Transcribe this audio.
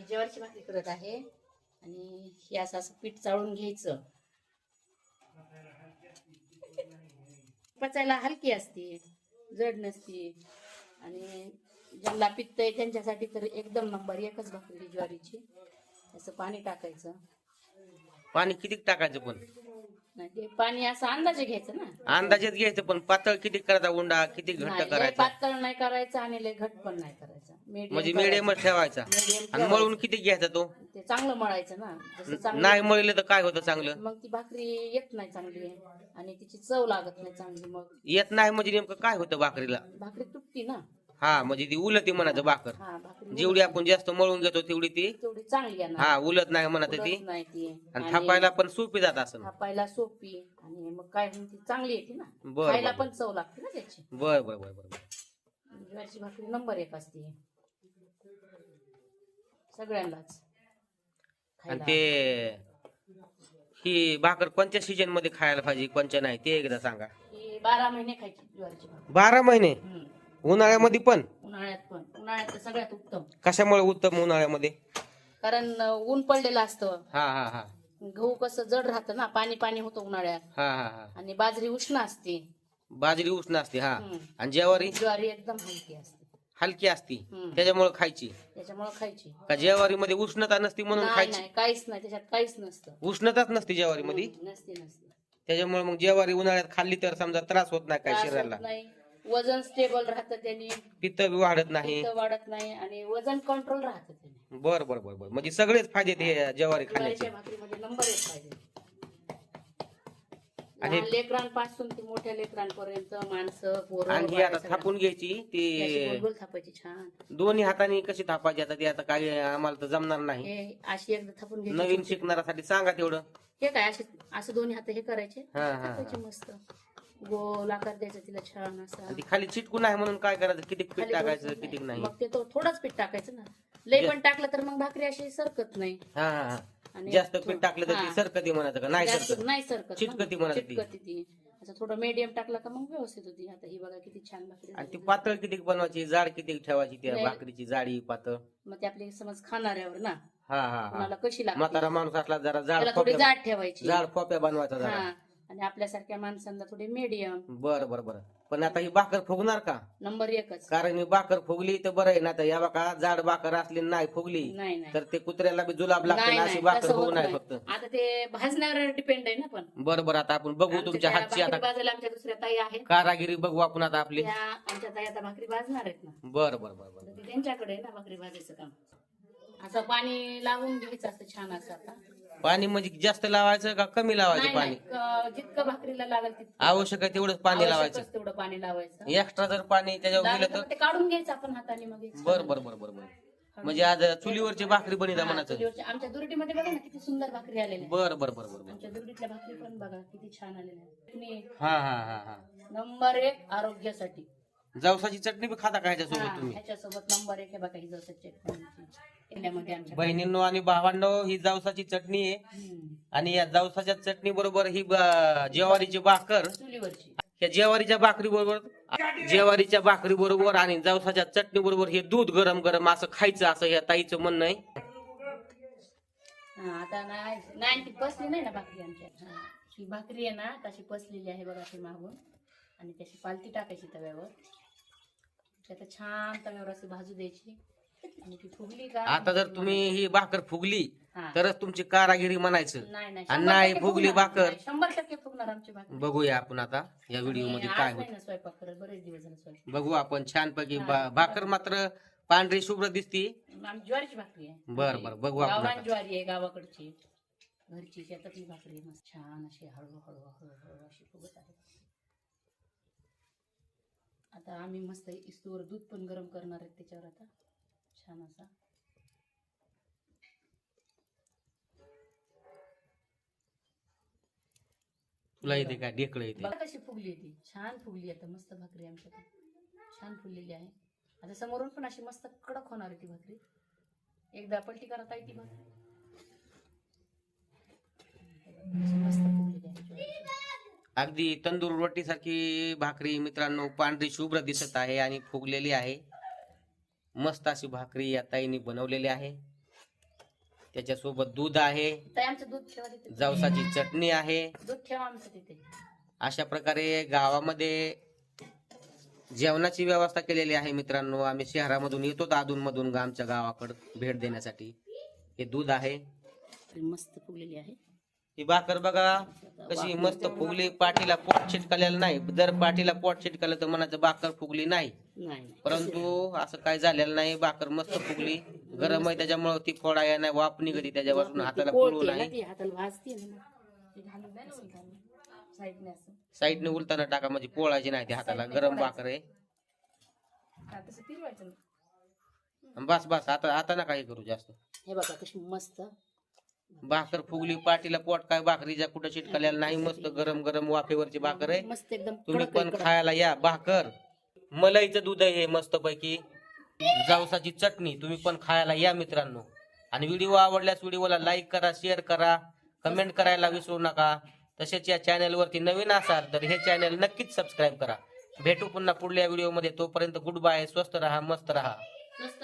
ज्वारीची भाकरी करत आहे आणि हे असं पीठ चाळून घ्यायचं. पचायला हलकी असते, जड नसते आणि ज्यांना पित्त आहे त्यांच्यासाठी तर एकदम नंबर एकच भाकरी ज्वारीची. असं पाणी टाकायचं. पाणी किती टाकायचं पण? नाही ते पाणी असं अंदाजे घ्यायचं ना. अंदाजेच घ्यायचं, पण पातळ किती करायचा, उंडा किती घट्ट नाही, लय करायचा? पातळ नाही करायचं आणि लय घट पण नाही करायचा. म्हणजे मिडियमच ठेवायचा. आणि मळून किती घ्यायचा तो? ते चांगलं मळायचं ना. जसं चांगलं नाही मळलं तर काय होतं चांगलं? मग ती भाकरी येत नाही चांगली आणि तिची चव लागत नाही चांगली. मग येत नाही म्हणजे नेमकं काय होतं भाकरीला? भाकरी तुटती ना. हा, म्हणजे ती उलती म्हणायचं भाकर. हा, भाकरी जेवढी आपण जास्त मळून घेतो तेवढी ती तेवढी चांगली आहे ना. हा उलत नाही म्हणत ती. उलट नाही ती. आणि थापायला पण सोपी जात असं. थापायला सोपी आणि मग काय ती चांगली येते ना. बरं, खायला बरं. पण चव लागते ना त्याची. बर बर बर बर. ज्वारीची भाकरी नंबर 1 असते सगळ्यांनाच आणि खायला. ते ही भाकर कोणत्या सीजन मध्ये खायला पाहिजे, कोणत्या नाही ते एकदा सांगा. ही 12 महिने खायची ज्वारीची भाकरी. 12 महिने? उन्हाळ्यामध्ये पण? उन्हाळ्यात पण. उन्हाळ्यात तर सगळ्यात उत्तम. कशामुळे उत्तम उन्हाळ्यामध्ये? कारण ऊन पडलेलं असतं. हा हा हा गहू कसं जड राहतं ना, पाणी पाणी होतं उन्हाळ्यात. हा हा हा. आणि बाजरी उष्ण असते. बाजरी उष्ण असते. हा. हम्म. आणि ज्वारी ज्वारी एकदम हलकी असते. हलकी असती, हम्म. त्याच्यामुळे खायची त्याच्यामुळे खायची. का ज्वारी मध्ये उष्णता नसती म्हणून नाही खायची? नाही, काहीच नाही त्याच्यात, काहीच नसतं. उष्णताच नसते ज्वारी मध्ये. नसते नसते. त्याच्यामुळे मग ज्वारी उन्हाळ्यात खाल्ली तर समजा त्रास होत नाही काय त्रास होत शरीराला? नाही, वजन स्टेबल राहतं त्याने, पित्त बी वाढत नाही. पित्त वाढत नाही आणि वजन कंट्रोल राहतं त्याने. बर बर बर बर. म्हणजे सगळेच फायदे ते ज्वारी खाण्याचे. ज्वारीच्या भाकरीमध्ये नंबर 1 पाहिजे. आणि लहान लेकरांपासून ते मोठ्या लेकरांपर्यंत माणसं पोरं आणि ही आता थापून घ्यायची अशी ती गोल गोल थापायची छान. दोन्ही हाताने कशी थापायची आता ती आता काय आम्हाला तर जमणार नाही. हे अशी एकदा थापून नवीन घ्यायची. शिकणाऱ्यासाठी सांगा तेवढं. हे काय असे असं दोन्ही हात हे करायचे, हा, हा, थापायचे मस्त गोल आकार द्यायचा तिला छान असा. आणि ती खाली चिटकू नाही म्हणून काय करायचं, किती पीठ खाली टाकायचं थोडंसं किती नाही? मग ते तो थोडंच पीठ टाकायचं ना. लय पण टाकलं तर मग भाकरी अशी सरकत नाही. हा हा हा. आणि जास्त पीठ टाकलं तर ती हा. सरकती म्हणायचं का? नाही जास्त सरकत. नाही सरकत ना. चिटकती म्हणायचं ती. चिटकती ती. असं थोडं मीडियम टाकलं का मग व्यवस्थित होती. आता ही बघा किती छान भाकरी आणि ती झाली. पातळ किती बनवायची, जाड किती ठेवायची त्या नाही. भाकरीची, जाडी पातळ? मग ते आपले समज खाणाऱ्यावर ना, हा हा हा. कोणाला कशी लागते म्हातारा माणूस असला जरा जाड त्याला थोडी खोप्या, जाड ठेवायची. जाड खोप्या बनवायचा जरा. हा, आणि आपल्यासारख्या माणसांना थोडी मीडियम. बर बर बर. पण आता ही भाकर फुगणार का? नंबर 1च. कारण ही भाकर फुगली तर बरं आहे ना. तर या बघा जाड भाकर असली नाही फुगली नाही नाही तर ते कुत्र्याला बी जुलाब लागते नाही, ना. अशी नाही, भाकर तसं होऊ होत नाही नाही. फक्त. आता ते भाजण्यावर डिपेंड आहे ना. पण बरं बरं. आता आपण बघू तुमच्या त्या हातची भाकरी आता बाजायला आमच्या दुसऱ्या ताई आहेत. कारागिरी बघू आपण आता आपली. त्या आमच्या ताई आता भाकरी भाजणार आहेत ना. बर बर बर बर. तर ते त्यांच्याकडे आहे ना भाकरी भाजायचं काम. असं पाणी लावून घ्यायचं असतं छान असं. आता पाणी म्हणजे जास्त लावायचं का कमी लावायचं नाही पाणी? नाही, जितकं भाकरीला लागेल तितकं आवश्यक आहे तेवढंच पाणी लावायचं. आवश्यकच तेवढं पाणी लावायचं. एक्स्ट्रा जर पाणी त्याच्यावर लागलं गेलं तर तर? मग ते काढून घ्यायचं आपण हाताने मग. बर बर बर बर बर. म्हणजे आज चुलीवरची भाकरी बनिता हा, म्हणायचं. चुलीवरच्या आमच्या दुरडीमध्ये बघा ना किती सुंदर भाकरी आलेल्या आहेत. बर बर बर बर. आमच्या दुरडीतल्या भाकरी पण बघा किती छान आलेल्या आहेत. हा हा हा हा. नंबर 1 आरोग्यासाठी. जवसाची चटणी बी खाता का ह्याच्यासोबत तुम्ही? ह्याच्यासोबत नंबर 1 हे बघा ही जवसाची चटणी केल्यामध्ये आमच्या. बहिणींनो आणि भावांनो, ही जवसाची चटणी आहे. आणि या जवसाच्या चटणी बरोबर ही ज्वारीची भाकर, चुलीवरची. या ज्वारीच्या भाकरी बरोबर आणि जवसाच्या चटणी बरोबर हे दूध गरम गरम असं खायचं, असं या ताईचं म्हणणं आहे. आता नाही पसली नाही ना भाकरी आमच्या. ही भाकरी आहे ना तशी पसलेली आहे बघा ती मागून. आणि त्याची पालती टाकायची तव्यावर. त्यात छान तव्यावर अशी भाजू द्यायची. आणि ती फुगली का? आता जर तुम्ही ही भाकर फुगली हा. तरच तुमची कारागिरी म्हणायचं. नाही नाही, आणि नाही 100% फुगली फुगणार. भाकर. नाही, 100% फुगणार आमची भाकरी. बघूया आपण आता या व्हिडिओ मध्ये आणि काय आज नाही होत. ना स्वयंपाक करत, बरेच दिवस झाले स्वयंपाक. बघू आपण छानपैकी. भाकर मात्र पांढरी शुभ्र दिसती. आमची ज्वारीची भाकरी आहे. बर बर. बघू आपण गावरान आता. ज्वारी आहे गावाकडची, घरची शेतातली भाकरी आहे. मस्त छान अशी हळू हळू हळू हळू अशी फुगत आहे. आता आम्ही मस्त इस्तूवर दूध पण गरम करणार आहेत त्याच्यावर. आता छान असा तुला येते का? ढेकळं येते? बघा कशी फुगली ती. छान फुगली. आता मस्त भाकरी आमच्याकडे छान फुगलेली आहे. आता समोरून पण अशी मस्त कडक होणार आहे ती भाकरी. एकदा पलटी करत आहे ती भाकरी. मस्त फुगलेली आहे ज्वारीची. अगदी तंदूर रोटी सारखी भाकरी मित्रांनो, पांढरी शुभ्र दिसत आहे आणि फुगलेली आहे. मस्त अशी भाकरी या ताईने बनवलेली आहे. त्याच्यासोबत दूध आहे, ताई आमचं दूध ठेवा तिथे. जवसाची चटणी आहे. दूध ठेवा आमचं तिथे. अशा प्रकारे गावामध्ये जेवणाची व्यवस्था केलेली आहे मित्रांनो. आम्ही शहरामधून येतो अधूनमधून आमच्या गावाकडे भेट देण्यासाठी. हे दूध आहे. मस्त फुगलेली आहे. ही भाकर बघा कशी मस्त फुगली. पाठीला पोट चिटकलेलं नाही. जर पाठीला पोट चिटकलं तर म्हणायचं भाकर फुगली नाही, नाही परंतु असं काय झालेलं नाही. भाकर मस्त फुगली. गरम आहे त्याच्यामुळे ती फोडा नाही, वाफ निघती त्याच्यापासून, हाताला पुळू नाही. हाताला भाजते ना. ते घालून द्या ना उलटानं. साईडने असं. साईडने उलताना टाका म्हणजे पोळायची नाही ती हाताला. गरम भाकर आहे. हा, तसं फिरवायचं ना. बस बस आता नका हे करू जास्त. हे बघा कशी मस्त भाकर फुगली. पाठीला पोट काय भाकरीच्या कुठं चिटकलेलं नाही. मस्त गरम गरम वाफेवरची भाकर आहे. मस्त एकदम तुम्ही कडक पण आहे, कडक. खायला या. भाकर, मलाईचं दूध आहे हे मस्त पैकी, जवसाची चटणी. तुम्ही पण खायला या मित्रांनो. आणि व्हिडिओ आवडल्यास व्हिडिओला लाईक करा, शेअर करा, कमेंट करायला विसरू नका. तसेच या चॅनल वरती नवीन असाल तर हे चॅनल नक्कीच सबस्क्राईब करा. भेटू पुन्हा पुढल्या व्हिडिओ मध्ये. तोपर्यंत गुड बाय. स्वस्त राहा, मस्त राहा. मस्त